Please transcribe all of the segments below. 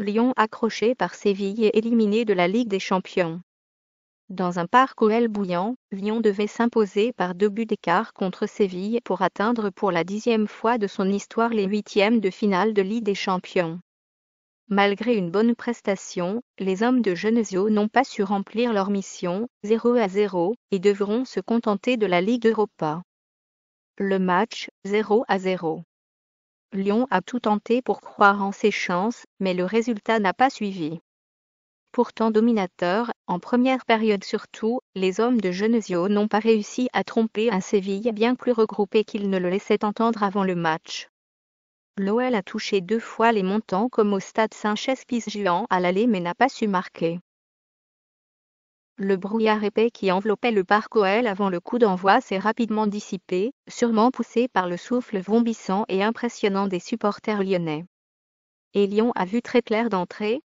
Lyon accroché par Séville et éliminé de la Ligue des Champions. Dans un parc OL bouillant, Lyon devait s'imposer par 2 buts d'écart contre Séville pour atteindre pour la 10e fois de son histoire les huitièmes de finale de Ligue des Champions. Malgré une bonne prestation, les hommes de Genesio n'ont pas su remplir leur mission, 0-0, et devront se contenter de la Ligue Europa. Le match, 0-0. Lyon a tout tenté pour croire en ses chances, mais le résultat n'a pas suivi. Pourtant dominateurs, en première période surtout, les hommes de Genesio n'ont pas réussi à tromper un Séville bien plus regroupé qu'ils ne le laissaient entendre avant le match. L'OL a touché 2 fois les montants comme au stade Saint-Chespizjuan à l'aller mais n'a pas su marquer. Le brouillard épais qui enveloppait le parc OL avant le coup d'envoi s'est rapidement dissipé, sûrement poussé par le souffle vrombissant et impressionnant des supporters lyonnais. Et Lyon a vu très clair d'entrée.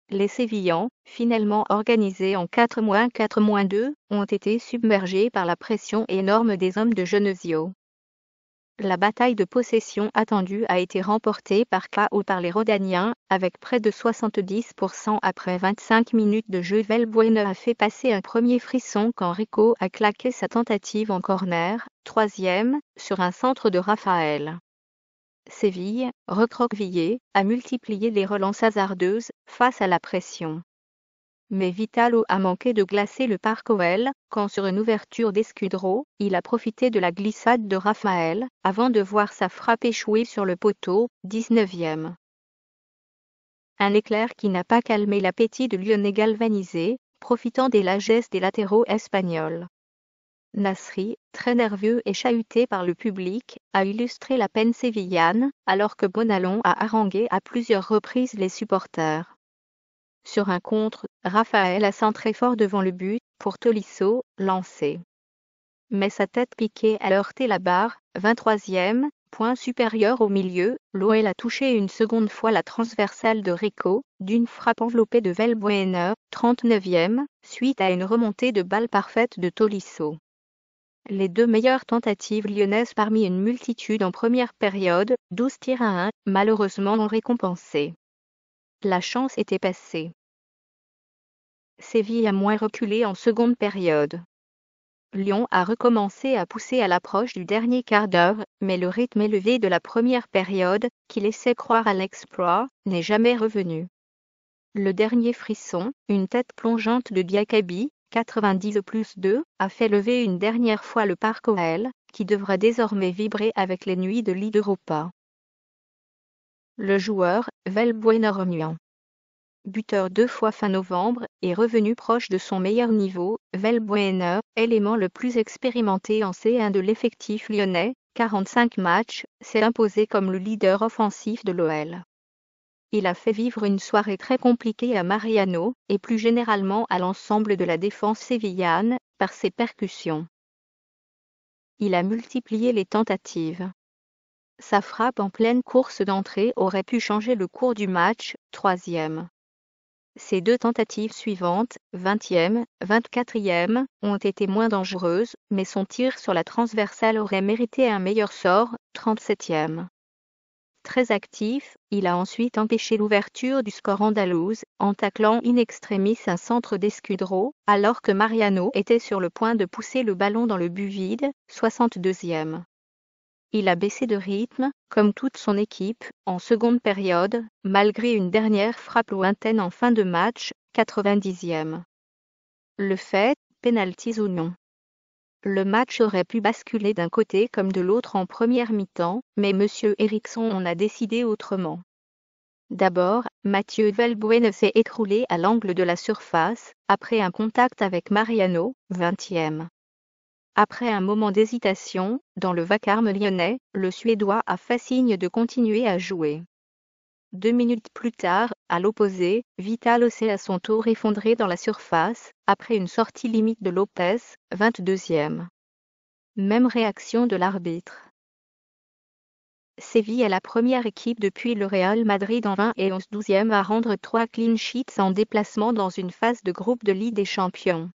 Les Sévillans, finalement organisés en 4-4-2, ont été submergés par la pression énorme des hommes de Genesio. La bataille de possession attendue a été remportée par KO par les Rhodaniens, avec près de 70% après 25 minutes de jeu. Valbuena a fait passer un premier frisson quand Rico a claqué sa tentative en corner, 3e, sur un centre de Raphaël. Séville, recroquevillé, a multiplié les relances hasardeuses face à la pression. Mais Vitalo a manqué de glacer le parc OL, quand sur une ouverture d'Escudero, il a profité de la glissade de Raphaël, avant de voir sa frappe échouer sur le poteau, 19e. Un éclair qui n'a pas calmé l'appétit de Lyonnais galvanisés, profitant des largesses des latéraux espagnols. Nasri, très nerveux et chahuté par le public, a illustré la peine sévillane, alors que Bonalon a harangué à plusieurs reprises les supporters. Sur un contre, Raphaël a centré fort devant le but, pour Tolisso, lancé. Mais sa tête piquée a heurté la barre, 23e, point supérieur au milieu, l'OL a touché une seconde fois la transversale de Rico, d'une frappe enveloppée de Valbuena, 39e, suite à une remontée de balle parfaite de Tolisso. Les 2 meilleures tentatives lyonnaises parmi une multitude en première période, 12 tirs à 1, malheureusement non récompensés. La chance était passée. Séville a moins reculé en seconde période. Lyon a recommencé à pousser à l'approche du dernier quart d'heure, mais le rythme élevé de la première période, qui laissait croire à l'exploit, n'est jamais revenu. Le dernier frisson, une tête plongeante de Diakaby, 90+2, a fait lever une dernière fois le parc OL, qui devra désormais vibrer avec les nuits de Ligue Europa. Le joueur, Valbuena remuant. Buteur 2 fois fin novembre, est revenu proche de son meilleur niveau. Valbuena, élément le plus expérimenté en C1 de l'effectif lyonnais, 45 matchs, s'est imposé comme le leader offensif de l'OL. Il a fait vivre une soirée très compliquée à Mariano, et plus généralement à l'ensemble de la défense sévillane, par ses percussions. Il a multiplié les tentatives. Sa frappe en pleine course d'entrée aurait pu changer le cours du match, 3e. Ses 2 tentatives suivantes, 20e, 24e, ont été moins dangereuses, mais son tir sur la transversale aurait mérité un meilleur sort, 37e. Très actif, il a ensuite empêché l'ouverture du score andalouse, en taclant in extremis un centre d'Escudero, alors que Mariano était sur le point de pousser le ballon dans le but vide, 62e. Il a baissé de rythme, comme toute son équipe, en seconde période, malgré une dernière frappe lointaine en fin de match, 90e. Le fait, pénaltys ou non. Le match aurait pu basculer d'un côté comme de l'autre en première mi-temps, mais M. Eriksson en a décidé autrement. D'abord, Mathieu Valbuena s'est écroulé à l'angle de la surface, après un contact avec Mariano, 20e. Après un moment d'hésitation, dans le vacarme lyonnais, le Suédois a fait signe de continuer à jouer. 2 minutes plus tard, à l'opposé, Vitalo s'est à son tour effondré dans la surface, après une sortie limite de Lopez, 22e. Même réaction de l'arbitre. Séville est la première équipe depuis le Real Madrid en 20 et 11 12e à rendre 3 clean sheets en déplacement dans une phase de groupe de Ligue des Champions.